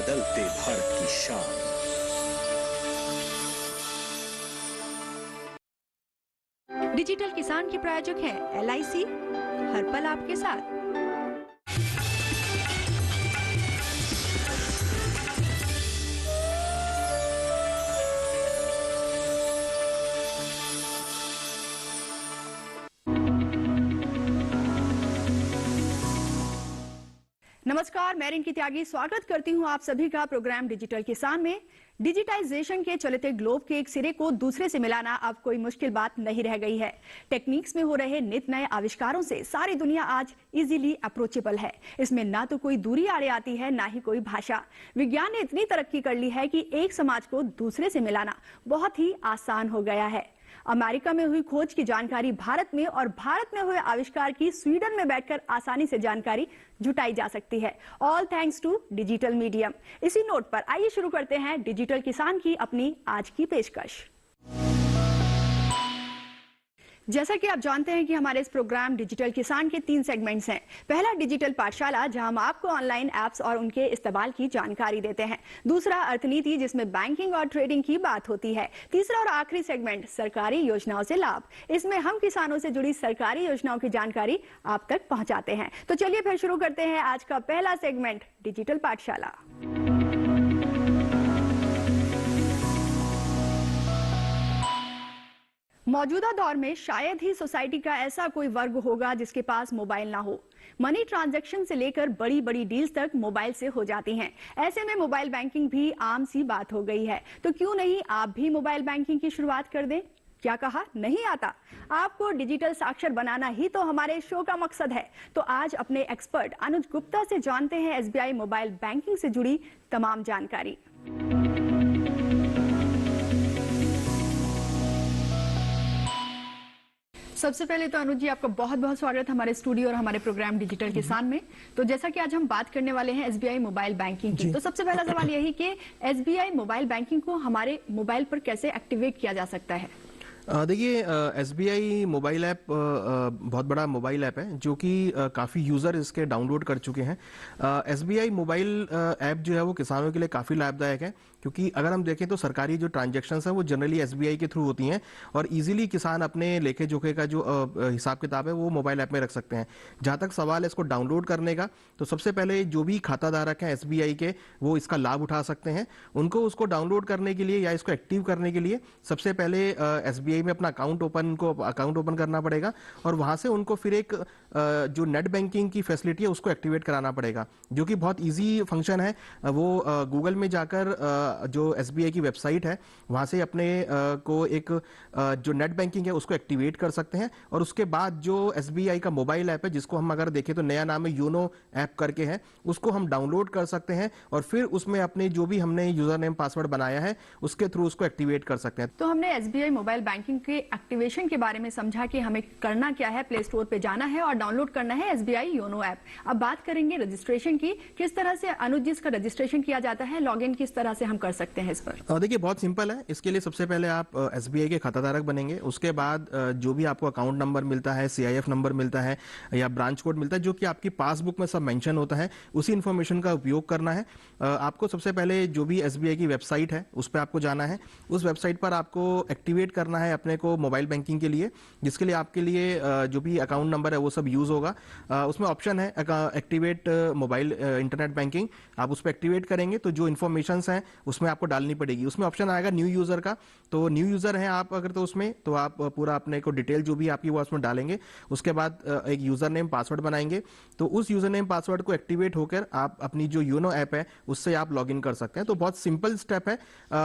बदलते भारत की शान। डिजिटल किसान के प्रायोजक हैं LIC, हर पल आपके साथ। नमस्कार, मैं रिंकी त्यागी स्वागत करती हूं आप सभी का प्रोग्राम डिजिटल किसान में। डिजिटाइजेशन के चलते ग्लोब के एक सिरे को दूसरे से मिलाना अब कोई मुश्किल बात नहीं रह गई है। टेक्निक्स में हो रहे नित नए आविष्कारों से सारी दुनिया आज इजीली अप्रोचेबल है। इसमें ना तो कोई दूरी आड़े आती है, ना ही कोई भाषा। विज्ञान ने इतनी तरक्की कर ली है कि एक समाज को दूसरे से मिलाना बहुत ही आसान हो गया है। अमेरिका में हुई खोज की जानकारी भारत में और भारत में हुए आविष्कार की स्वीडन में बैठकर आसानी से जानकारी जुटाई जा सकती है, all thanks to digital medium. इसी नोट पर आइए शुरू करते हैं डिजिटल किसान की अपनी आज की पेशकश। जैसा कि आप जानते हैं कि हमारे इस प्रोग्राम डिजिटल किसान के 3 सेगमेंट्स हैं। पहला डिजिटल पाठशाला, जहां हम आपको ऑनलाइन ऐप्स और उनके इस्तेमाल की जानकारी देते हैं। दूसरा अर्थनीति, जिसमें बैंकिंग और ट्रेडिंग की बात होती है। तीसरा और आखिरी सेगमेंट सरकारी योजनाओं से लाभ। इसमें हम किसानों से जुड़ी सरकारी योजनाओं की जानकारी आप तक पहुंचाते हैं। तो चलिए फिर शुरू करते हैं आज का पहला सेगमेंट, डिजिटल पाठशाला। मौजूदा दौर में शायद ही सोसाइटी का ऐसा कोई वर्ग होगा जिसके पास मोबाइल ना हो। मनी ट्रांजैक्शन से लेकर बड़ी बड़ी डील्स तक मोबाइल से हो जाती हैं। ऐसे में मोबाइल बैंकिंग भी आम सी बात हो गई है। तो क्यों नहीं आप भी मोबाइल बैंकिंग की शुरुआत कर दें? क्या कहा, नहीं आता? आपको डिजिटल साक्षर बनाना ही तो हमारे शो का मकसद है। तो आज अपने एक्सपर्ट अनुज गुप्ता से जानते हैं SBI मोबाइल बैंकिंग से जुड़ी तमाम जानकारी। सबसे पहले तो अनुज जी, आपका बहुत बहुत स्वागत हमारे स्टूडियो और हमारे प्रोग्राम डिजिटल किसान में। तो जैसा कि आज हम बात करने वाले हैं SBI मोबाइल बैंकिंग की, तो सबसे पहला सवाल यही कि SBI मोबाइल बैंकिंग को हमारे मोबाइल पर कैसे एक्टिवेट किया जा सकता है? देखिए, SBI मोबाइल ऐप बहुत बड़ा मोबाइल ऐप है जो कि काफ़ी यूज़र इसके डाउनलोड कर चुके हैं। SBI मोबाइल ऐप जो है वो किसानों के लिए काफ़ी लाभदायक है, क्योंकि अगर हम देखें तो सरकारी जो ट्रांजैक्शंस हैं वो जनरली SBI के थ्रू होती हैं और इजीली किसान अपने लेखे जोखे का जो हिसाब किताब है वो मोबाइल ऐप में रख सकते हैं। जहाँ तक सवाल है इसको डाउनलोड करने का, तो सबसे पहले जो भी खाता धारक हैं SBI के, वो इसका लाभ उठा सकते हैं। उनको उसको डाउनलोड करने के लिए या इसको एक्टिव करने के लिए सबसे पहले SBI में अपना अकाउंट ओपन करना पड़ेगा और वहां से उनको फिर एक जो नेट बैंकिंग की फैसिलिटी है उसको एक्टिवेट कराना पड़ेगा, जो कि बहुत इजी फंक्शन है। वो गूगल में जाकर जो SBI की वेबसाइट है वहां से अपने को एक जो नेट बैंकिंग है उसको एक्टिवेट कर सकते हैं। और उसके बाद जो SBI का मोबाइल ऐप है, जिसको हम अगर देखें तो नया नाम है योनो ऐप करके है, उसको हम डाउनलोड कर सकते हैं और फिर उसमें अपने जो भी हमने यूजर नेम पासवर्ड बनाया है उसके थ्रू उसको एक्टिवेट कर सकते हैं। तो हमने SBI मोबाइल बैंकिंग के एक्टिवेशन के बारे में समझा कि हमें करना क्या है, प्ले स्टोर पे जाना है और डाउनलोड करना है SBI योनो ऐप। अब बात करेंगे रजिस्ट्रेशन की। किस तरह से अनुज जी इसका रजिस्ट्रेशन किया जाता है, लॉगिन किस तरह से हम कर सकते हैं इस पर? देखिए, बहुत सिंपल है। इसके लिए सबसे पहले आप SBI के खाताधारक बनेंगे। उसके बाद जो भी आपको अकाउंट नंबर मिलता है, CIF नंबर मिलता है या ब्रांच कोड मिलता है, जो कि आपकी पासबुक में सब मेंशन होता है, उसी इंफॉर्मेशन का उपयोग करना है। आपको सबसे पहले जो भी SBI की वेबसाइट है उस पर आपको जाना है। उस वेबसाइट पर आपको एक्टिवेट करना है अपने को मोबाइल बैंकिंग के लिए, जिसके लिए आपके लिए जो भी अकाउंट नंबर है वो सब यूज होगा। उसमें ऑप्शन है एक्टिवेट मोबाइल इंटरनेट बैंकिंग। आप उस पर एक्टिवेट करेंगे तो जो इन्फॉर्मेशन है उसमें आपको डालनी पड़ेगी। उसमें ऑप्शन आएगा न्यू यूजर का, तो न्यू यूजर है आप अगर, तो उसमें तो आप पूरा अपने को डिटेल जो भी आपकी वो उसमें डालेंगे। उसके बाद एक यूजर नेम पासवर्ड बनाएंगे, तो उस यूजर नेम पासवर्ड को एक्टिवेट होकर आप अपनी जो योनो ऐप है उससे आप लॉग इन कर सकते हैं। तो बहुत सिंपल स्टेप है।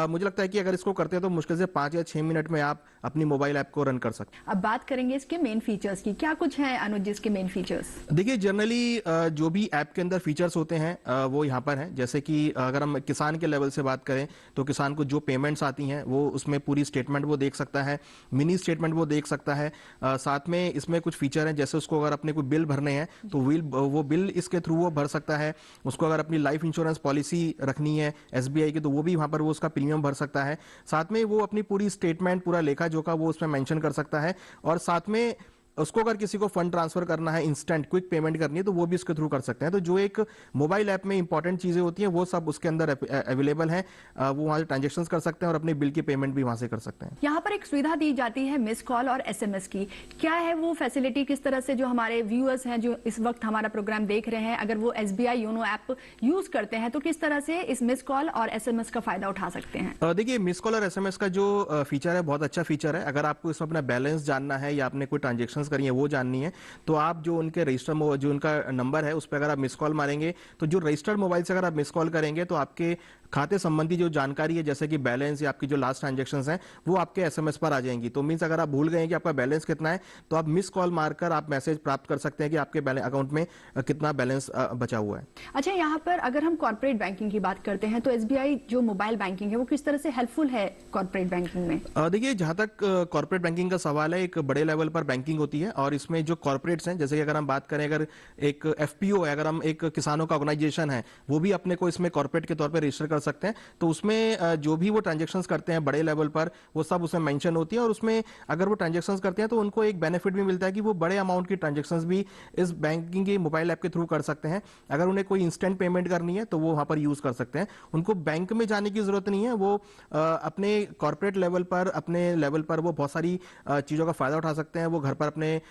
मुझे लगता है कि अगर इसको करते हैं तो मुश्किल से 5 या 6 मिनट में आप अपनी मोबाइल ऐप को रन कर सकते हैं। अब बात करेंगे इसके मेन फीचर्स की। क्या कुछ है अनुज जी इसके मेन फीचर्स? देखिए, जनरली जो भी ऐप के अंदर फीचर्स होते हैं वो यहाँ पर हैं। जैसे कि अगर हम किसान के लेवल से बात करें तो किसान को जो पेमेंट्स आती हैं वो उसमें पूरी स्टेटमेंट वो देख सकता है, मिनी स्टेटमेंट वो देख सकता है। साथ में इसमें कुछ फीचर हैं, जैसे उसको अगर अपने कोई बिल भरने हैं तो वो बिल इसके थ्रू वो भर सकता है। उसको अगर अपनी लाइफ इंश्योरेंस पॉलिसी रखनी है SBI की, तो वो भी वहां पर वो उसका प्रीमियम भर सकता है। साथ में वो अपनी पूरी स्टेटमेंट, पूरा लेखा जोखा वो उसमें मेंशन कर सकता है। और साथ में उसको अगर किसी को फंड ट्रांसफर करना है, इंस्टेंट क्विक पेमेंट करनी है, तो वो भी इसके थ्रू कर सकते हैं। तो जो एक मोबाइल ऐप में इंपॉर्टेंट चीजें होती हैं वो सब उसके अंदर अवेलेबल है। वो वहाँ से ट्रांजेक्शन कर सकते हैं और अपने बिल की पेमेंट भी वहां से कर सकते हैं। यहाँ पर एक सुविधा दी जाती है मिस कॉल और एसएमएस की, क्या है वो फैसिलिटी? किस तरह से जो हमारे व्यूअर्स हैं जो इस वक्त हमारा प्रोग्राम देख रहे हैं, अगर वो एसबीआई योनो ऐप यूज करते हैं तो किस तरह से इस मिस कॉल और एसएमएस का फायदा उठा सकते हैं? देखिए, मिस कॉल और एसएमएस का जो फीचर है बहुत अच्छा फीचर है। अगर आपको इसमें अपना बैलेंस जानना है या आपने कोई ट्रांजेक्शन्स करी है वो जाननी है, तो आप जो उनके रजिस्टर जो उनका नंबर है उस पर अगर आप मिस कॉल मारेंगे, तो जो रजिस्टर्ड मोबाइल से अगर आप मिस कॉल करेंगे तो आपके खाते संबंधी जो जानकारी है, जैसे कि बैलेंस या आपकी जो लास्ट ट्रांजेक्शंस हैं, वो आपके एसएमएस पर आ जाएंगी। तो मींस अगर आप भूल गए हैं कि आपका बैलेंस कितना है, तो आप मिस कॉल मारकर आप मैसेज प्राप्त कर सकते हैं कि आपके अकाउंट में कितना बैलेंस बचा हुआ है। अच्छा, यहाँ पर अगर हम कॉर्पोरेट बैंकिंग की बात करते हैं तो एसबीआई जो मोबाइल बैंकिंग है वो किस तरह से हेल्पफुल है कॉर्पोरेट बैंकिंग में? देखिए, जहां तक कॉर्पोरेट बैंकिंग का सवाल है, एक बड़े लेवल पर बैंकिंग होती है और इसमें जो कॉर्पोरेट्स हैं, जैसे कि अगर हम बात करें, अगर एक एफपीओ है, अगर हम एक किसानों का ऑर्गेनाइजेशन है, वो भी अपने को इसमें कॉर्पोरेट के तौर पर रजिस्टर कर सकते हैं। तो उसमें जो भी वो ट्रांजेक्शन्स करते हैं बड़े लेवल पर, वो सब उसमें मेंशन होती है और उसमें अगर वो ट्रांजेक्शन्स करते हैं तो उनको एक बेनिफिट भी मिलता है कि वो बड़े अमाउंट की ट्रांजेक्शन्स भी इस बैंकिंग के मोबाइल ऐप के थ्रू कर सकते हैं। अगर उन्हें कोई इंस्टेंट पेमेंट करनी है तो वो वहां पर यूज कर सकते हैं। उनको बैंक में जाने की जरूरत नहीं है। वो अपने कॉर्पोरेट लेवल पर, अपने लेवल पर वो बहुत सारी चीजों का फायदा उठा सकते हैं। वो घर पर अपने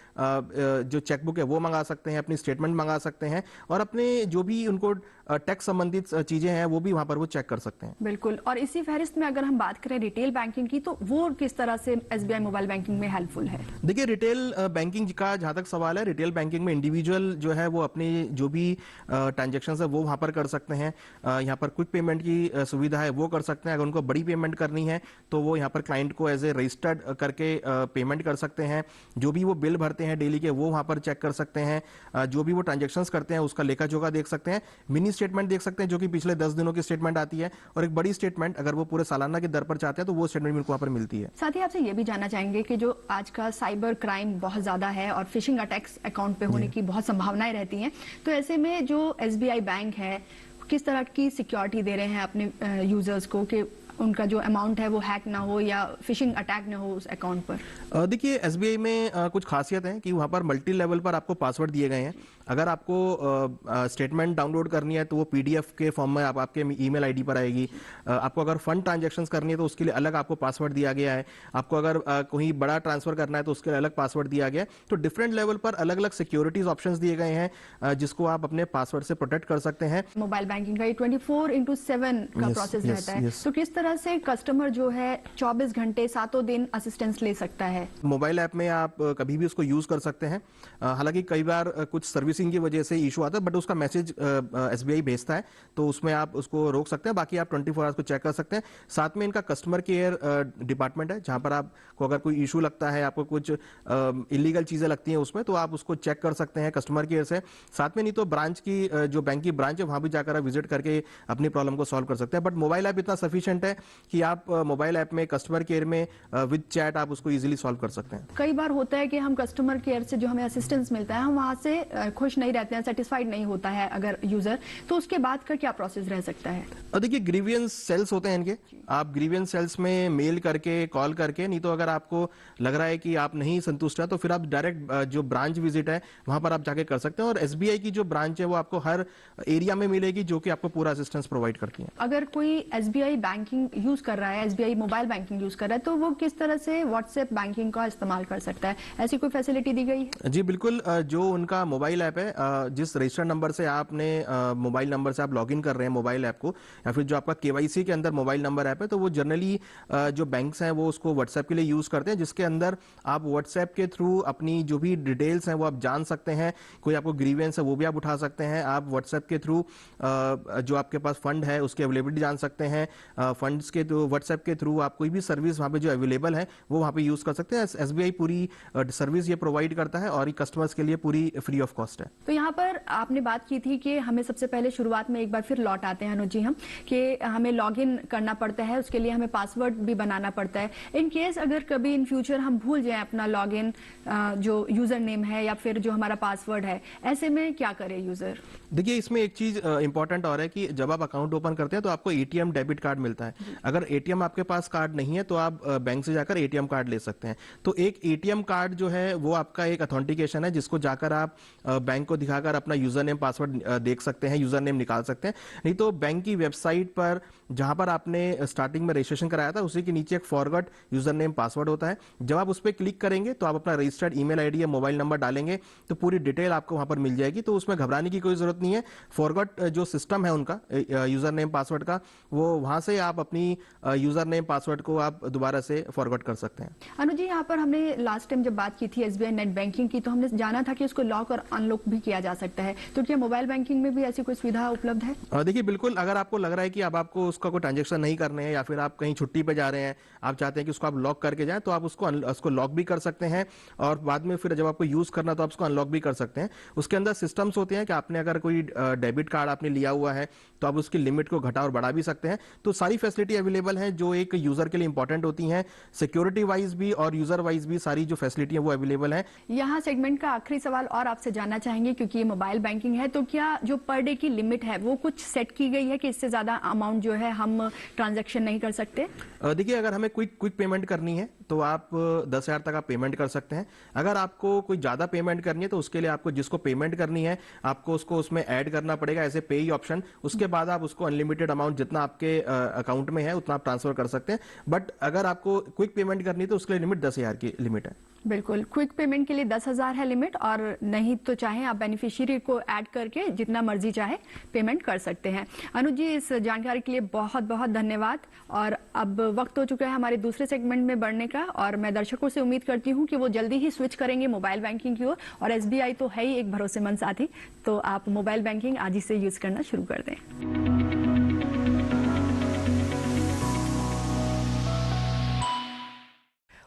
जो चेकबुक है वो मंगा सकते हैं, अपनी स्टेटमेंट मंगा सकते हैं और अपने जो भी उनको टैक्स संबंधित चीजें हैं वो भी वहां पर वो चेक कर सकते हैं। बिल्कुल। और इसी फहरिस्त में अगर हम बात करें रिटेल बैंकिंग की, तो वो किस तरह से एसबीआई मोबाइल बैंकिंग में हेल्पफुल है? देखिए, रिटेल बैंकिंग का जहां तक सवाल है, रिटेल बैंकिंग में इंडिविजुअल जो है वो अपने जो भी ट्रांजेक्शन है वो वहां पर कर सकते हैं। यहाँ पर क्विक पेमेंट की सुविधा है, वो कर सकते हैं। अगर उनको बड़ी पेमेंट करनी है तो वो यहाँ पर क्लाइंट को एज ए रजिस्टर्ड करके पेमेंट कर सकते हैं। जो भी वो बिल भरते हैं डेली के, वो वहां पर चेक कर सकते हैं। जो भी वो ट्रांजेक्शन करते हैं उसका लेखा जोखा देख सकते हैं। मिनी स्टेटमेंट देख सकते हैं जो कि पिछले 10 दिनों की स्टेटमेंट आती है, और एक बड़ी स्टेटमेंट अगर वो पूरे सालाना की दर पर चाहते हैं तो वो स्टेटमेंट भी उनको वहां पर मिलती है। साथ ही आपसे ये भी जानना चाहेंगे कि जो आज का साइबर क्राइम बहुत ज्यादा है और फिशिंग अटैक्स अकाउंट पे होने की बहुत संभावनाएं रहती हैं, तो ऐसे में जो एसबीआई बैंक है किस तरह की सिक्योरिटी दे रहे हैं अपने यूजर्स को कि उनका जो अमाउंट है वो हैक ना हो या फिशिंग अटैक ना हो उस अकाउंट पर? देखिए, एसबीआई में कुछ खासियत है कि वहां पर मल्टी लेवल पर आपको पासवर्ड दिए गए हैं। अगर आपको स्टेटमेंट डाउनलोड करनी है तो वो पीडीएफ के फॉर्म में आपके ईमेल आईडी पर आएगी। आपको अगर फंड ट्रांजैक्शंस करनी है तो उसके लिए अलग आपको पासवर्ड दिया गया है। आपको अगर कोई बड़ा ट्रांसफर करना है तो उसके लिए अलग पासवर्ड दिया गया है। तो डिफरेंट लेवल पर अलग अलग सिक्योरिटीज ऑप्शंस दिए गए हैं जिसको आप अपने पासवर्ड से प्रोटेक्ट कर सकते हैं। मोबाइल बैंकिंग का 24/7 का प्रोसेस रहता है, तो किस तरह से कस्टमर जो है 24 घंटे 7 दिन असिस्टेंस ले सकता है? मोबाइल ऐप में आप कभी भी उसको यूज कर सकते हैं। हालांकि कई बार कुछ सर्विसिंग की वजह से इशू आता है, बट उसका मैसेज एसबीआई भेजता है तो उसमें आप उसको रोक सकते हैं। बाकी आप 24 आवर्स को चेक कर सकते हैं। साथ में इनका कस्टमर केयर डिपार्टमेंट है, जहां पर आपको अगर कोई इशू लगता है, आपको कुछ इलीगल चीजें लगती हैं उसमें, तो आप उसको चेक कर सकते हैं कस्टमर केयर से। साथ में नहीं तो ब्रांच की जो बैंक की ब्रांच है वहां भी जाकर आप विजिट करके अपनी प्रॉब्लम को सॉल्व कर सकते हैं। बट मोबाइल ऐप इतना सफिशिएंट है कि आप मोबाइल ऐप में कस्टमर केयर में विद चैट आप उसको इजीली सॉल्व कर सकते हैं। कई बार होता है कि हम कस्टमर केयर से जो हमें असिस्टेंस मिलता है हम वहां से खुश नहीं रहते हैं, सेटिस्फाइड नहीं होता है अगर यूजर, तो उसके बाद का क्या प्रोसेस रह सकता है? देखिए, ग्रीवियंस सेल्स होते हैं इनके। आप ग्रीवियंस सेल्स में मेल करके, कॉल करके, नहीं तो अगर आपको लग रहा है कि आप नहीं संतुष्ट है तो फिर आप डायरेक्ट जो ब्रांच विजिट है वहां पर आप जाके कर सकते हैं। और एसबीआई की जो ब्रांच है वो आपको हर एरिया में मिलेगी जो कि आपको पूरा असिस्टेंस प्रोवाइड करती है। अगर कोई एसबीआई बैंकिंग यूज कर रहा है, एसबीआई मोबाइल बैंकिंग यूज कर रहा है, तो वो किस तरह से व्हाट्सएप बैंकिंग का इस्तेमाल कर सकता है? ऐसी कोई फैसिलिटी दी गई है? जी बिल्कुल। जो उनका मोबाइल ऐप है, जिस रजिस्टर्ड नंबर से आपने मोबाइल नंबर से आप लॉगिन कर रहे हैं मोबाइल ऐप को, या फिर जो आपका केवाईसी के अंदर मोबाइल नंबर ऐप है, तो वो जनरली जो बैंक्स हैं वो उसको व्हाट्सएप के लिए यूज करते हैं, जिसके अंदर आप व्हाट्सएप के थ्रू अपनी जो भी डिटेल्स हैं वो आप जान सकते हैं। कोई आपको ग्रीवेंस है वो भी आप उठा सकते हैं। आप व्हाट्सएप के थ्रू जो आपके पास फंड है उसकी अवेलेबिलिटी जान सकते हैं। फंड्स के थ्रू व्हाट्सएप के थ्रू आप कोई भी सर्विस वहां पे जो अवेलेबल है वो वहां पे यूज कर सकते हैं। एसबीआई पूरी सर्विस ये प्रोवाइड करता है और ये कस्टमर्स के लिए पूरी फ्री ऑफ कॉस्ट है। तो यहाँ पर आपने बात की थी कि हमें सबसे पहले शुरुआत में एक बार फिर लौट आते हैं अनुज जी हम कि हमें लॉगिन करना पड़ता है, उसके लिए हमें पासवर्ड भी बनाना पड़ता है। इन केस अगर कभी इन फ्यूचर हम भूल जाएं अपना लॉगिन जो यूजर नेम है या फिर जो हमारा पासवर्ड है, ऐसे में क्या करे यूजर? देखिए, इसमें एक चीज इंपॉर्टेंट और है कि जब आप अकाउंट ओपन करते हैं तो आपको एटीएम डेबिट कार्ड मिलता है। अगर एटीएम आपके पास कार्ड नहीं है तो आप बैंक से जाकर एटीएम कार्ड ले सकते हैं। तो एक एटीएम कार्ड जो है वो आपका एक अथेंटिकेशन है, जिसको जाकर आप बैंक को दिखाकर अपना यूजर नेम पासवर्ड देख सकते हैं, यूजर नेम निकाल सकते हैं। नहीं तो बैंक की वेबसाइट पर जहां पर आपने स्टार्टिंग में रजिस्ट्रेशन कराया था उसी के नीचे एक फॉरगॉट यूजर नेम पासवर्ड होता है। जब आप उस पर क्लिक करेंगे तो आप अपना रजिस्टर्ड ईमेल आईडी या मोबाइल नंबर डालेंगे तो पूरी डिटेल आपको वहां पर मिल जाएगी। तो उसमें घबराने की कोई जरूरत नहीं है। फॉरगॉट जो सिस्टम है उनका यूजर नेम पासवर्ड का, वो वहां से आप अपनी यूजर नेम पासवर्ड को आप दोबारा से फॉरगॉट कर सकते हैं। अनुज जी, यहाँ पर हमने लास्ट टाइम जब बात की थी एसबीआई नेट बैंकिंग की, तो हमने जाना था कि उसको लॉक और अनलॉक भी किया जा सकता है। तो क्या मोबाइल बैंकिंग में भी ऐसी कोई सुविधा उपलब्ध है? देखिए, बिल्कुल। अगर आपको लग रहा है कि अब आपको उसका कोई ट्रांजेक्शन नहीं करने हैं या फिर आप कहीं छुट्टी पे जा रहे हैं, आप चाहते हैं कि उसको आप लॉक करके जाएं, तो आप उसको लॉक भी कर सकते हैं और बाद में फिर जब आपको यूज करना तो आप उसको अनलॉक भी कर सकते हैं। उसके अंदर सिस्टम्स होते हैं कि आपने अगर कोई डेबिट कार्ड आपने लिया हुआ है तो आप उसकी लिमिट को घटा और बढ़ा भी सकते हैं। तो सारी फैसिलिटी अवेलेबल है जो एक यूजर के लिए इंपॉर्टेंट होती हैं, सिक्योरिटी वाइज भी और यूजर वाइज भी सारी जो फैसिलिटी है वो अवेलेबल है। यहाँ सेगमेंट का आखिरी सवाल और आपसे जानना चाहेंगे, क्योंकि ये मोबाइल बैंकिंग है, तो क्या जो पर डे की लिमिट है वो कुछ सेट की गई है कि इससे ज्यादा अमाउंट जो है हम ट्रांजैक्शन नहीं कर सकते? देखिए, अगर हमें क्विक पेमेंट करनी है तो आप 10,000 तक आप पेमेंट कर सकते हैं। अगर आपको कोई ज्यादा पेमेंट करनी है तो उसके लिए आपको जिसको पेमेंट करनी है आपको उसको उसमें ऐड करना पड़ेगा ऐसे पे ही ऑप्शन। उसके बाद आप उसको अनलिमिटेड अमाउंट जितना आपके अकाउंट में है उतना आप ट्रांसफर कर सकते हैं। बट अगर आपको क्विक पेमेंट करनी है तो उसके लिए लिमिट 10,000 की लिमिट है। बिल्कुल, क्विक पेमेंट के लिए 10,000 है लिमिट, और नहीं तो चाहे आप बेनिफिशियरी को ऐड करके जितना मर्जी चाहे पेमेंट कर सकते हैं। अनुज जी, इस जानकारी के लिए बहुत बहुत धन्यवाद। और अब वक्त हो चुका है हमारे दूसरे सेगमेंट में बढ़ने का, और मैं दर्शकों से उम्मीद करती हूँ कि वो जल्दी ही स्विच करेंगे मोबाइल बैंकिंग की ओर। और एसबीआई तो है ही एक भरोसेमंद साथी, तो आप मोबाइल बैंकिंग आज ही से यूज करना शुरू कर दें।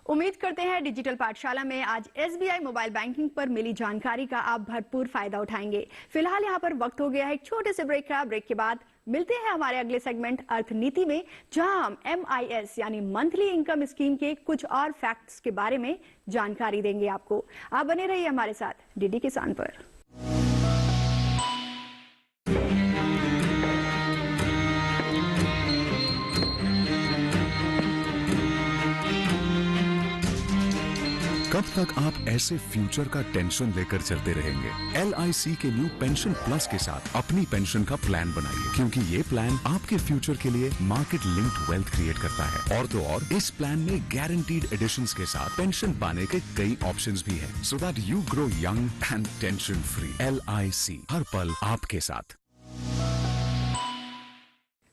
उम्मीद करते हैं डिजिटल पाठशाला में आज एसबीआई मोबाइल बैंकिंग पर मिली जानकारी का आप भरपूर फायदा उठाएंगे। फिलहाल यहाँ पर वक्त हो गया है एक छोटे से ब्रेक का। ब्रेक के बाद मिलते हैं हमारे अगले सेगमेंट अर्थनीति में, जहां हम MIS यानी मंथली इनकम स्कीम के कुछ और फैक्ट्स के बारे में जानकारी देंगे आपको। आप बने रहिए हमारे साथ डीडी किसान पर। कब तक आप ऐसे फ्यूचर का टेंशन लेकर चलते रहेंगे? LIC के न्यू पेंशन प्लस के साथ अपनी पेंशन का प्लान बनाइए, क्योंकि ये प्लान आपके फ्यूचर के लिए मार्केट लिंक्ड वेल्थ क्रिएट करता है। और तो और इस प्लान में गारंटीड एडिशंस के साथ पेंशन पाने के कई ऑप्शंस भी हैं, so that you grow young and tension free. LIC, हर पल आपके साथ।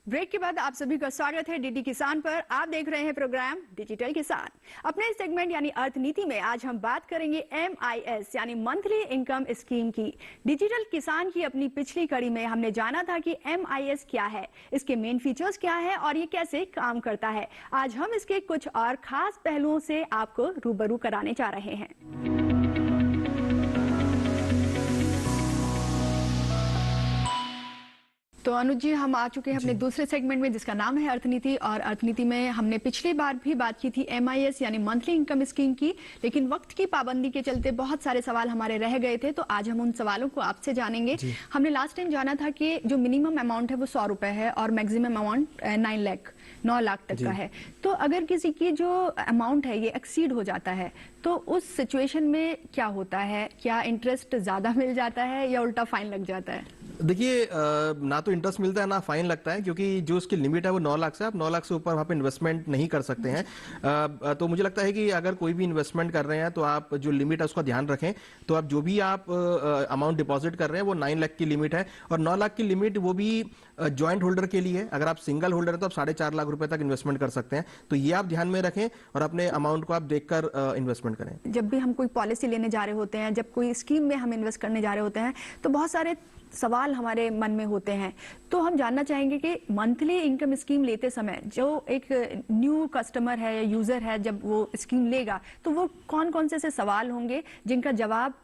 ब्रेक के बाद आप सभी का स्वागत है डीडी किसान पर। आप देख रहे हैं प्रोग्राम डिजिटल किसान। अपने सेगमेंट यानी अर्थनीति में आज हम बात करेंगे MIS यानी मंथली इनकम स्कीम की। डिजिटल किसान की अपनी पिछली कड़ी में हमने जाना था कि MIS क्या है, इसके मेन फीचर्स क्या है और ये कैसे काम करता है। आज हम इसके कुछ और खास पहलुओं से आपको रूबरू कराने जा रहे हैं। तो अनुज जी, हम आ चुके हैं अपने दूसरे सेगमेंट में जिसका नाम है अर्थनीति। और अर्थनीति में हमने पिछली बार भी बात की थी MIS यानी मंथली इनकम स्कीम की, लेकिन वक्त की पाबंदी के चलते बहुत सारे सवाल हमारे रह गए थे, तो आज हम उन सवालों को आपसे जानेंगे। हमने लास्ट टाइम जाना था कि जो मिनिमम अमाउंट है वो 100 रुपए है और मैक्सिमम अमाउंट 9 लाख तक का है। तो अगर किसी की जो अमाउंट है ये एक्सीड हो जाता है तो उस सिचुएशन में क्या होता है? क्या इंटरेस्ट ज्यादा मिल जाता है या उल्टा फाइन लग जाता है? देखिए, ना तो इंटरेस्ट मिलता है ना फाइन लगता है, क्योंकि जो उसकी लिमिट है वो 9 लाख से, आप 9 लाख से ऊपर वहाँ पे इन्वेस्टमेंट नहीं कर सकते हैं। तो मुझे लगता है कि अगर कोई भी इन्वेस्टमेंट कर रहे हैं तो आप जो लिमिट है उसका ध्यान रखें। तो आप जो भी आप अमाउंट डिपॉजिट कर रहे हैं वो 9 लाख की लिमिट है, और 9 लाख की लिमिट वो भी ज्वाइंट होल्डर के लिए है। अगर आप सिंगल होल्डर है तो आप 4.5 लाख रुपए तक इन्वेस्टमेंट कर सकते हैं। तो ये आप ध्यान में रखें और अपने अमाउंट को आप देखकर इन्वेस्टमेंट करें। जब भी हम कोई पॉलिसी लेने जा रहे होते हैं, जब कोई स्कीम में हम इन्वेस्ट करने जा रहे होते हैं, तो बहुत सारे सवाल हमारे मन में होते हैं। तो हम जानना चाहेंगे कि मंथली इनकम स्कीम लेते समय जो एक न्यू कस्टमर है या यूजर है, जब वो स्कीम लेगा तो वो कौन कौन से सवाल होंगे जिनका जवाब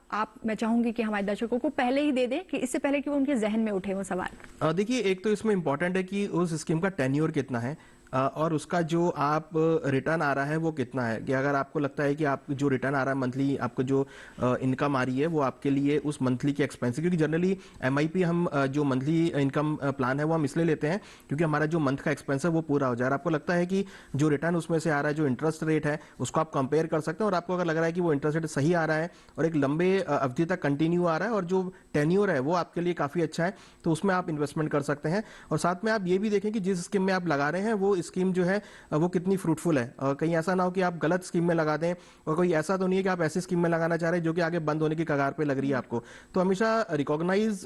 मैं चाहूंगी कि हमारे दर्शकों को पहले ही दे दें, कि इससे पहले कि वो उनके जहन में उठे वो सवाल। देखिए, एक तो इसमें इंपॉर्टेंट है कि उस स्कीम का टेन्योर कितना है। और उसका जो आप रिटर्न आ रहा है वो कितना है, कि अगर आपको लगता है कि आप जो रिटर्न आ रहा है मंथली, आपको जो इनकम आ रही है वो आपके लिए उस मंथली के एक्सपेंस, क्योंकि जनरली एमआईपी हम जो मंथली इनकम प्लान है वो हम इसलिए लेते हैं क्योंकि हमारा जो मंथ का एक्सपेंस है वो पूरा हो जाए। आपको लगता है कि जो रिटर्न उसमें से आ रहा है, जो इंटरेस्ट रेट है उसको आप कंपेयर कर सकते हैं, और आपको अगर लग रहा है कि वो इंटरेस्ट रेट सही आ रहा है और एक लंबे अवधि तक कंटिन्यू आ रहा है और जो टेन्योर है वो आपके लिए काफी अच्छा है, तो उसमें आप इन्वेस्टमेंट कर सकते हैं। और साथ में आप ये भी देखें कि जिस स्कीम में आप लगा रहे हैं वो स्कीम जो है वो कितनी फ्रूटफुल है, और कहीं ऐसा ना हो कि आप गलत स्कीम में लगा दें, और कोई ऐसा तो नहीं है कि आप ऐसी स्कीम में लगाना चाह रहे हैं जो कि आगे बंद होने की कगार पे लग रही है आपको। तो हमेशा रिकॉग्नाइज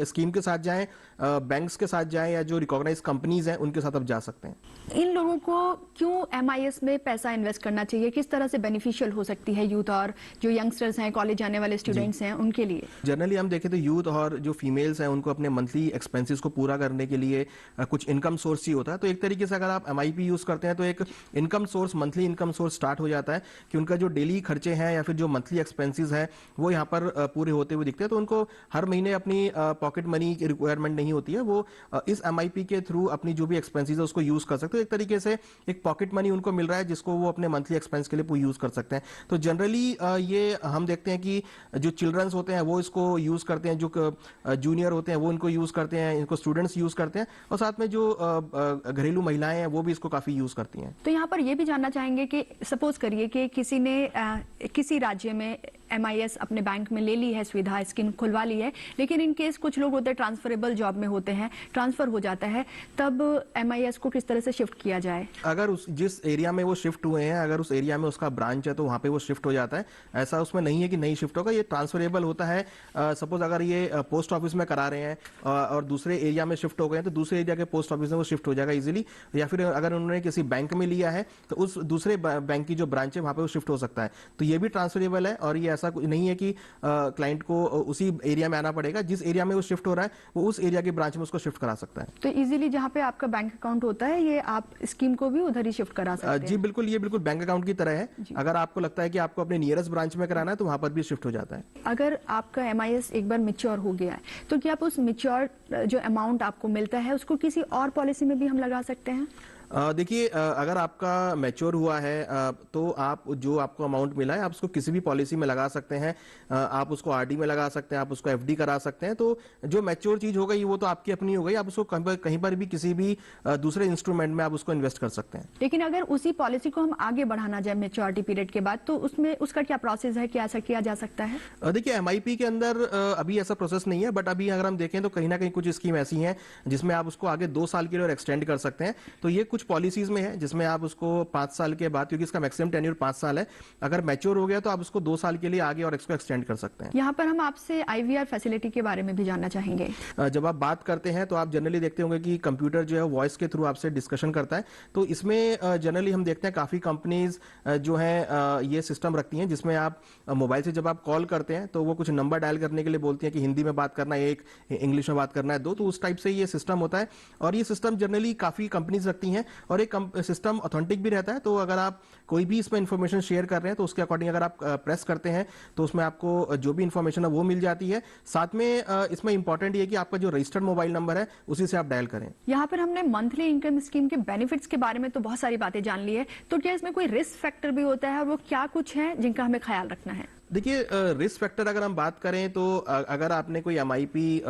स्कीम के साथ जाएं, बैंक्स के साथ जाएं, या जो रिकॉग्नाइज कंपनीज हैं उनके साथ आप जा सकते हैं। इन लोगों को क्यों एमआईएस में पैसा इन्वेस्ट करना चाहिए, किस तरह से बेनिफिशियल हो सकती है यूथ और जो यंगस्टर्स हैं, कॉलेज जाने वाले स्टूडेंट्स हैं, उनके लिए? जनरली हम देखें तो यूथ और जो फीमेल्स हैं उनको अपने मंथली एक्सपेंसेस को पूरा करने के लिए कुछ इनकम सोर्स ही होता है। तो एक तरीके से अगर आप एमआईपी यूज करते हैं तो एक income source, monthly income source start हो जाता है कि उनका जो डेली खर्चे हैं या फिर जो मंथली एक्सपेंसेस हैं वो यहाँ पर पूरे होते हुए दिखते हैं। तो उनको हर महीने अपनी पॉकेट मनी की रिक्वायरमेंट नहीं होती है, वो इस एमआईपी के थ्रू अपनी जो भी एक्सपेंसेस है उसको यूज कर सकते हैं। एक तरीके से एक पॉकेट मनी उनको मिल रहा है जिसको वो अपने मंथली एक्सपेंस के लिए यूज कर सकते हैं। तो जनरली ये हम देखते हैं कि जो चिल्ड्रंस होते हैं वो इसको यूज करते हैं, जो जूनियर होते हैं वो इनको यूज करते हैं, इनको स्टूडेंट्स यूज करते हैं, और साथ में जो घरेलू महिलाएं हैं वो भी इसको काफी यूज करती हैं। तो यहाँ पर ये भी जानना चाहेंगे कि सपोज करिए कि किसी ने किसी राज्य में एमआईएस अपने बैंक में ले ली है, सुविधा स्कीम खुलवा ली है, लेकिन इन केस कुछ लोग होते हैं ट्रांसफरेबल जॉब में होते हैं, ट्रांसफर हो जाता है, तब एमआईएस को किस तरह से शिफ्ट किया जाए? अगर उस जिस एरिया में वो शिफ्ट हुए हैं, अगर उस एरिया में उसका ब्रांच है तो वहां पे वो शिफ्ट हो जाता है। ऐसा उसमें नहीं है कि नहीं शिफ्ट होगा, ये ट्रांसफरेबल होता है। सपोज अगर ये पोस्ट ऑफिस में करा रहे हैं और दूसरे एरिया में शिफ्ट हो गए हैं तो दूसरे एरिया के पोस्ट ऑफिस में वो शिफ्ट हो जाएगा इजीली, या फिर अगर उन्होंने किसी बैंक में लिया है तो उस दूसरे बैंक की जो ब्रांच है वहां पे वो शिफ्ट हो सकता है। तो ये भी ट्रांसफरेबल है, और ये ऐसा नहीं है कि क्लाइंट को उसी एरिया में आना पड़ेगा। जिस एरिया में वो शिफ्ट हो रहा है वो उस एरिया की ब्रांच में उसको शिफ्ट करा सकता है। तो इजीली जहाँ पे आपका बैंक अकाउंट होता है ये आप स्कीम को भी उधर ही शिफ्ट करा सकते हैं? जी बिल्कुल, ये बिल्कुल बैंक अकाउंट की तरह है। अगर आपको लगता है कि आपको अपने नियरेस्ट ब्रांच में कराना है तो वहां पर भी शिफ्ट हो जाता है। अगर आपका एमआईएस एक बार मैच्योर हो गया है तो क्या आप उस मैच्योर जो अमाउंट आपको मिलता है उसको किसी और पॉलिसी में भी हम लगा सकते हैं? देखिए, अगर आपका मैच्योर हुआ है तो आप जो आपको अमाउंट मिला है आप उसको किसी भी पॉलिसी में लगा सकते हैं। आप उसको आरडी में लगा सकते हैं, आप उसको एफडी करा सकते हैं। तो जो मैच्योर चीज हो गई वो तो आपकी अपनी हो गई, आप उसको कहीं पर भी किसी भी दूसरे इंस्ट्रूमेंट में आप उसको इन्वेस्ट कर सकते हैं। लेकिन अगर उसी पॉलिसी को हम आगे बढ़ाना चाहे मैच्योरिटी पीरियड के बाद, तो उसमें उसका क्या प्रोसेस है, क्या ऐसा किया जा सकता है? देखिए, एमआईपी के अंदर अभी ऐसा प्रोसेस नहीं है, बट अभी अगर हम देखें तो कहीं ना कहीं कुछ स्कीम ऐसी हैं जिसमें आप उसको आगे 2 साल के लिए और एक्सटेंड कर सकते हैं। तो ये कुछ पॉलिसीज में है जिसमें आप उसको 5 साल के बाद, क्योंकि इसका मैक्सिमम टेन्योर 5 साल है, अगर मैच्योर हो गया तो आप उसको 2 साल के लिए आगे और इसको एक्सटेंड कर सकते हैं। यहाँ पर हम आपसे आईवीआर फैसिलिटी के बारे में भी जानना चाहेंगे। जब आप बात करते हैं तो आप जनरली देखते होंगे कि कंप्यूटर जो है वॉइस के थ्रू आपसे डिस्कशन करता है। तो इसमें जनरली हम देखते हैं काफी कंपनीज जो है ये सिस्टम रखती हैं जिसमें आप मोबाइल से जब आप कॉल करते हैं तो वो कुछ नंबर डायल करने के लिए बोलती हैं कि हिंदी में बात करना है 1, इंग्लिश में बात करना है 2। तो उस टाइप से ये सिस्टम होता है, और ये सिस्टम जनरली काफी कंपनीज रखती हैं, और एक सिस्टम ऑथेंटिक भी रहता है। तो अगर आप कोई भी इसमें इंफॉर्मेशन शेयर कर रहे हैं तो उसके अकॉर्डिंग अगर आप प्रेस करते हैं तो उसमें आपको जो भी इंफॉर्मेशन है वो मिल जाती है। साथ में इसमें इंपॉर्टेंट ये कि आपका जो रजिस्टर्ड मोबाइल नंबर है उसी से आप डायल करें। यहाँ पर हमने मंथली इनकम स्कीम के बेनिफिट्स के बारे में तो बहुत सारी बातें जान ली है, तो क्या इसमें कोई रिस्क फैक्टर भी होता है, वो क्या कुछ है जिनका हमें ख्याल रखना है? देखिए, रिस्क फैक्टर अगर हम बात करें तो अगर आपने कोई एमआईपी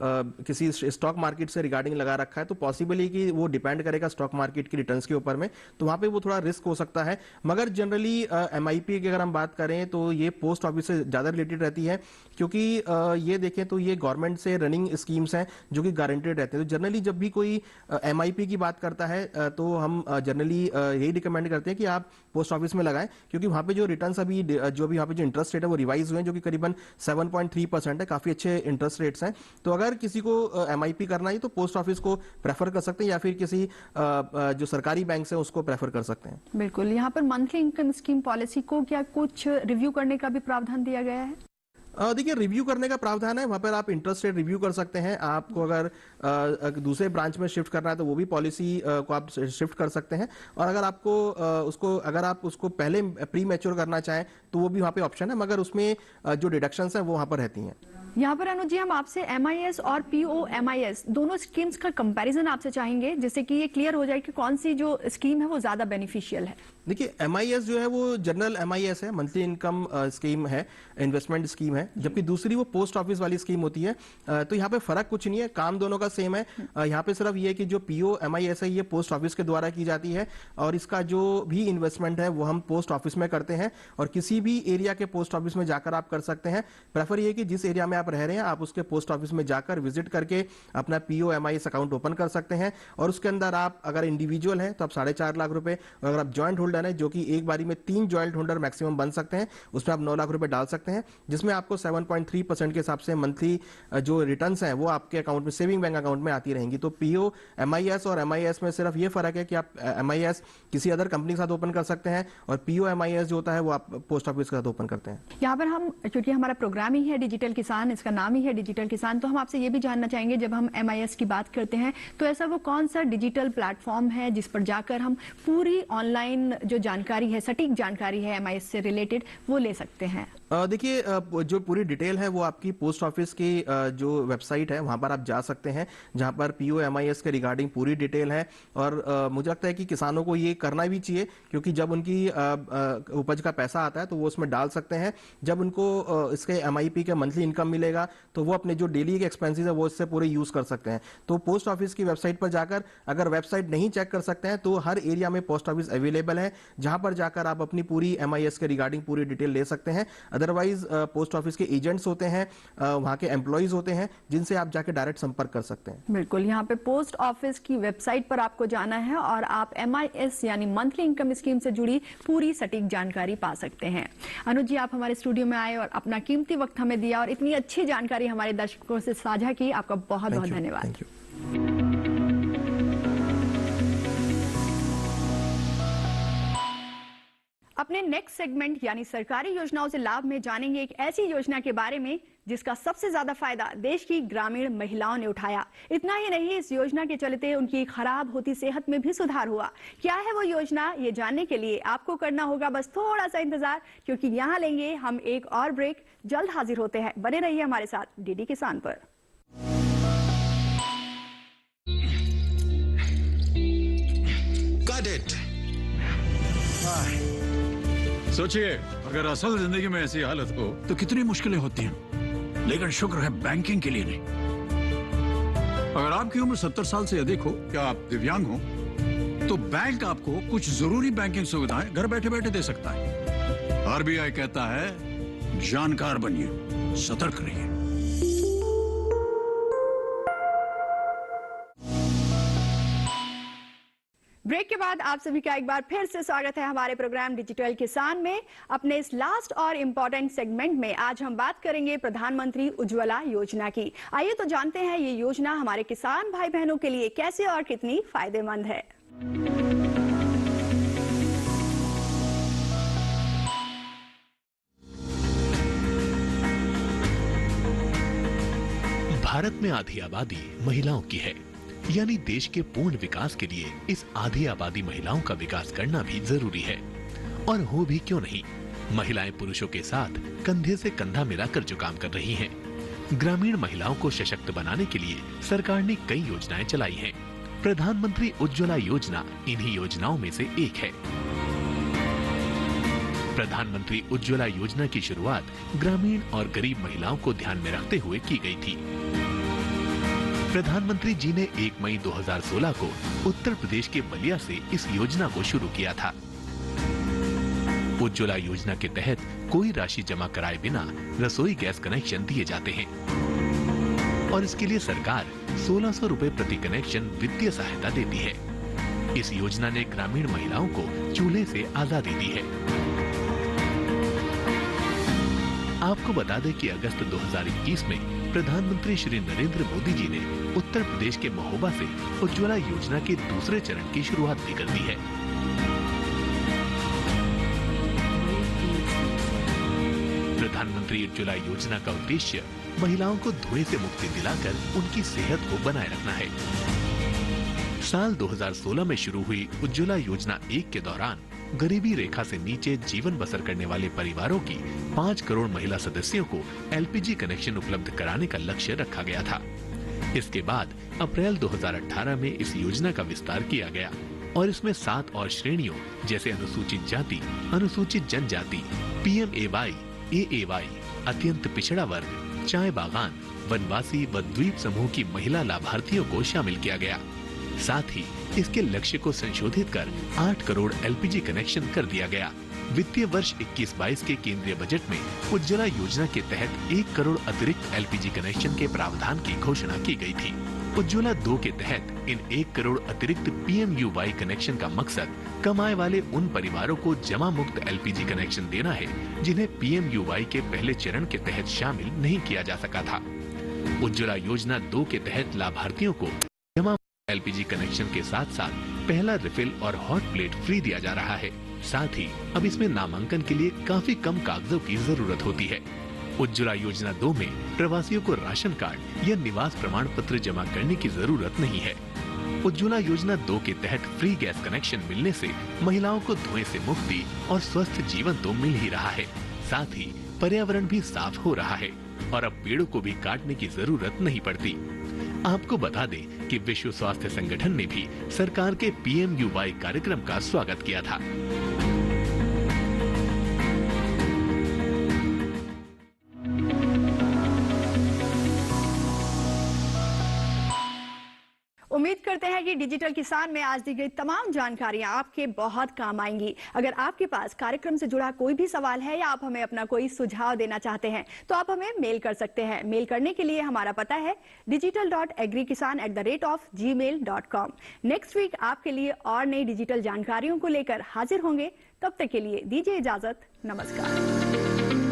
किसी स्टॉक मार्केट से रिगार्डिंग लगा रखा है तो पॉसिबली कि वो डिपेंड करेगा स्टॉक मार्केट की रिटर्न्स के ऊपर में, तो वहां पे वो थोड़ा रिस्क हो सकता है। मगर जनरली एमआईपी की अगर हम बात करें तो ये पोस्ट ऑफिस से ज्यादा रिलेटेड रहती है, क्योंकि ये देखें तो ये गवर्नमेंट से रनिंग स्कीम्स हैं जो कि गारंटेड रहते हैं। तो जनरली जब भी कोई एमआईपी की बात करता है तो हम जनरली यही रिकमेंड करते हैं कि आप पोस्ट ऑफिस में लगाएं, क्योंकि वहां पे जो रिटर्न्स अभी जो भी वहां पे जो इंटरेस्ट रेट है वो रिवाइज हुए हैं, जो कि करीबन 7.3% है, काफी अच्छे इंटरेस्ट रेट्स हैं। तो अगर किसी को एमआईपी करना है तो पोस्ट ऑफिस को प्रेफर कर सकते हैं, या फिर किसी जो सरकारी बैंक है उसको प्रेफर कर सकते हैं। बिल्कुल। यहाँ पर मंथली इनकम स्कीम पॉलिसी को क्या कुछ रिव्यू करने का भी प्रावधान दिया गया है? देखिए, रिव्यू करने का प्रावधान है, वहां पर आप इंटरेस्ट रेट रिव्यू कर सकते हैं। आपको अगर दूसरे ब्रांच में शिफ्ट करना है तो वो भी पॉलिसी को आप शिफ्ट कर सकते हैं, और अगर आपको अगर आप उसको पहले प्री मैच्योर करना चाहें तो वो भी वहां पे ऑप्शन है, मगर उसमें जो डिडक्शंस हैं वो वहां पर रहती हैं। यहाँ पर अनुज जी हम आपसे MIS और POMIS दोनों स्कीम्स का कंपैरिजन आपसे चाहेंगे, जिससे कि ये क्लियर हो जाए कि कौन सी जो स्कीम है वो ज्यादा बेनिफिशियल है। देखिए, MIS जो है वो जनरल MIS है, मंथली इनकम स्कीम है, इन्वेस्टमेंट स्कीम है, जबकि दूसरी वो पोस्ट ऑफिस वाली स्कीम होती है। तो यहाँ पे फर्क कुछ नहीं है, काम दोनों का सेम है। यहाँ पे सिर्फ ये है कि जो POMIS है ये पोस्ट ऑफिस के द्वारा की जाती है और इसका जो भी इन्वेस्टमेंट है वो हम पोस्ट ऑफिस में करते हैं और किसी भी एरिया के पोस्ट ऑफिस में जाकर आप कर सकते हैं। प्रेफर ये कि जिस एरिया में आप रह रहे हैं आप उसके पोस्ट ऑफिस में जाकर विजिट करके अपना POMIS अकाउंट ओपन कर सकते हैं और उसके अंदर आप अगर इंडिविजुअल है तो आप 4.5 लाख रुपए, और अगर आप ज्वाइंट होल्डर है जो कि एक बारी में 3 ज्वाइंट होल्डर मैक्सिमम बन सकते हैं, उसमें आप 9 लाख रुपए डाल सकते हैं, जिसमें आपको 7.3% के हिसाब से मंथली जो रिटर्न्स हैं वो आपके अकाउंट में, सेविंग बैंक अकाउंट में आती रहेंगी। तो POMIS और MIS में सिर्फ ये फर्क है कि आप MIS किसी अदर कंपनी के साथ ओपन कर सकते हैं और POMIS जो होता है वो आप पोस्ट ऑफिस के साथ ओपन करते हैं। यहाँ पर हम, क्योंकि हमारा प्रोग्राम ही है डिजिटल किसान, इसका नाम ही है डिजिटल किसान, तो हम आपसे ये भी जानना चाहेंगे जब हम MIS की बात करते हैं तो ऐसा वो कौन सा डिजिटल प्लेटफॉर्म है जिस पर जाकर हम पूरी ऑनलाइन जो जानकारी है, सटीक जानकारी है MIS से रिलेटेड, वो ले सकते हैं? देखिए, जो पूरी डिटेल है वो आपकी पोस्ट ऑफिस की जो वेबसाइट है वहां पर आप जा सकते हैं, जहां पर POMIS के रिगार्डिंग पूरी डिटेल है। और मुझे लगता है कि किसानों को ये करना भी चाहिए, क्योंकि जब उनकी उपज का पैसा आता है तो वो उसमें डाल सकते हैं। जब उनको इसके MIP के मंथली इनकम मिलेगा तो वो अपने जो डेली के एक्सपेंसेस है वो इससे पूरे यूज कर सकते हैं। तो पोस्ट ऑफिस की वेबसाइट पर जाकर, अगर वेबसाइट नहीं चेक कर सकते हैं तो हर एरिया में पोस्ट ऑफिस अवेलेबल है, जहां पर जाकर आप अपनी पूरी MIS के रिगार्डिंग पूरी डिटेल ले सकते हैं। अदरवाइज पोस्ट ऑफिस के एजेंट्स होते हैं, वहां के एम्प्लॉइज होते हैं, जिनसे आप जाके डायरेक्ट संपर्क कर सकते हैं। बिल्कुल, यहाँ पे पोस्ट ऑफिस की वेबसाइट पर आपको जाना है और आप MIS यानी मंथली इनकम स्कीम से जुड़ी पूरी सटीक जानकारी पा सकते हैं। अनुज जी, आप हमारे स्टूडियो में आए और अपना कीमती वक्त हमें दिया और इतनी अच्छी जानकारी हमारे दर्शकों से साझा की, आपका बहुत बहुत धन्यवाद। Thank you. अपने नेक्स्ट सेगमेंट यानी सरकारी योजनाओं से लाभ में जानेंगे एक ऐसी योजना के बारे में जिसका सबसे ज्यादा फायदा देश की ग्रामीण महिलाओं ने उठाया। इतना ही नहीं, इस योजना के चलते उनकी खराब होती सेहत में भी सुधार हुआ। क्या है वो योजना, ये जानने के लिए आपको करना होगा बस थोड़ा सा इंतजार, क्योंकि यहाँ लेंगे हम एक और ब्रेक। जल्द हाजिर होते हैं, बने रहिए हमारे साथ DD किसान पर। सोचिए, अगर असल जिंदगी में ऐसी हालत हो तो कितनी मुश्किलें होती हैं, लेकिन शुक्र है बैंकिंग के लिए नहीं। अगर आपकी उम्र 70 साल से अधिक हो या आप दिव्यांग हो तो बैंक आपको कुछ जरूरी बैंकिंग सुविधाएं घर बैठे बैठे दे सकता है। RBI कहता है, जानकार बनिए, सतर्क रहिए। ब्रेक के बाद आप सभी का एक बार फिर से स्वागत है हमारे प्रोग्राम डिजिटल किसान में। अपने इस लास्ट और इम्पोर्टेंट सेगमेंट में आज हम बात करेंगे प्रधानमंत्री उज्ज्वला योजना की। आइए तो जानते हैं ये योजना हमारे किसान भाई बहनों के लिए कैसे और कितनी फायदेमंद है। भारत में आधी आबादी महिलाओं की है, यानी देश के पूर्ण विकास के लिए इस आधी आबादी महिलाओं का विकास करना भी जरूरी है। और हो भी क्यों नहीं, महिलाएं पुरुषों के साथ कंधे से कंधा मिलाकर जो काम कर रही हैं। ग्रामीण महिलाओं को सशक्त बनाने के लिए सरकार ने कई योजनाएं चलाई हैं। प्रधानमंत्री उज्ज्वला योजना इन्हीं योजनाओं में से एक है। प्रधानमंत्री उज्ज्वला योजना की शुरुआत ग्रामीण और गरीब महिलाओं को ध्यान में रखते हुए की गई थी। प्रधानमंत्री जी ने 1 मई 2016 को उत्तर प्रदेश के बलिया से इस योजना को शुरू किया था। उज्ज्वला योजना के तहत कोई राशि जमा कराए बिना रसोई गैस कनेक्शन दिए जाते हैं और इसके लिए सरकार 1600 रुपए प्रति कनेक्शन वित्तीय सहायता देती है। इस योजना ने ग्रामीण महिलाओं को चूल्हे से आजादी दी है। आपको बता दें कि अगस्त 2021 में प्रधानमंत्री श्री नरेंद्र मोदी जी ने उत्तर प्रदेश के महोबा से उज्ज्वला योजना के दूसरे चरण की शुरुआत भी कर दी है। प्रधानमंत्री उज्ज्वला योजना का उद्देश्य महिलाओं को धुएं से मुक्ति दिलाकर उनकी सेहत को बनाए रखना है। साल 2016 में शुरू हुई उज्ज्वला योजना 1 के दौरान गरीबी रेखा से नीचे जीवन बसर करने वाले परिवारों की 5 करोड़ महिला सदस्यों को एलपीजी कनेक्शन उपलब्ध कराने का लक्ष्य रखा गया था। इसके बाद अप्रैल 2018 में इस योजना का विस्तार किया गया और इसमें 7 और श्रेणियों जैसे अनुसूचित जाति, अनुसूचित जनजाति, PMAY, AAY, अत्यंत पिछड़ा वर्ग, चाय बागान, वनवासी व द्वीप समूह की महिला लाभार्थियों को शामिल किया गया। साथ ही इसके लक्ष्य को संशोधित कर 8 करोड़ एलपीजी कनेक्शन कर दिया गया। वित्तीय वर्ष 21-22 के केंद्रीय बजट में उज्ज्वला योजना के तहत 1 करोड़ अतिरिक्त एलपीजी कनेक्शन के प्रावधान की घोषणा की गई थी। उज्ज्वला 2 के तहत इन 1 करोड़ अतिरिक्त PMUY कनेक्शन का मकसद कमाए वाले उन परिवारों को जमा मुक्त एलपीजी कनेक्शन देना है जिन्हें PMUY के पहले चरण के तहत शामिल नहीं किया जा सका था। उज्ज्वला योजना 2 के तहत लाभार्थियों को जमा एलपीजी कनेक्शन के साथ साथ पहला रिफिल और हॉट प्लेट फ्री दिया जा रहा है। साथ ही अब इसमें नामांकन के लिए काफी कम कागजों की जरूरत होती है। उज्ज्वला योजना 2 में प्रवासियों को राशन कार्ड या निवास प्रमाण पत्र जमा करने की जरूरत नहीं है। उज्ज्वला योजना 2 के तहत फ्री गैस कनेक्शन मिलने से महिलाओं को धुएं से मुक्ति और स्वस्थ जीवन तो मिल ही रहा है, साथ ही पर्यावरण भी साफ हो रहा है और अब पेड़ों को भी काटने की जरूरत नहीं पड़ती। आपको बता दें कि विश्व स्वास्थ्य संगठन ने भी सरकार के PMUY कार्यक्रम का स्वागत किया था। उम्मीद करते हैं कि डिजिटल किसान में आज दी गई तमाम जानकारियां आपके बहुत काम आएंगी। अगर आपके पास कार्यक्रम से जुड़ा कोई भी सवाल है या आप हमें अपना कोई सुझाव देना चाहते हैं तो आप हमें मेल कर सकते हैं। मेल करने के लिए हमारा पता है digital.agrikisan@gmail.com। नेक्स्ट वीक आपके लिए और नई डिजिटल जानकारियों को लेकर हाजिर होंगे। तब तक के लिए दीजिए इजाजत। नमस्कार।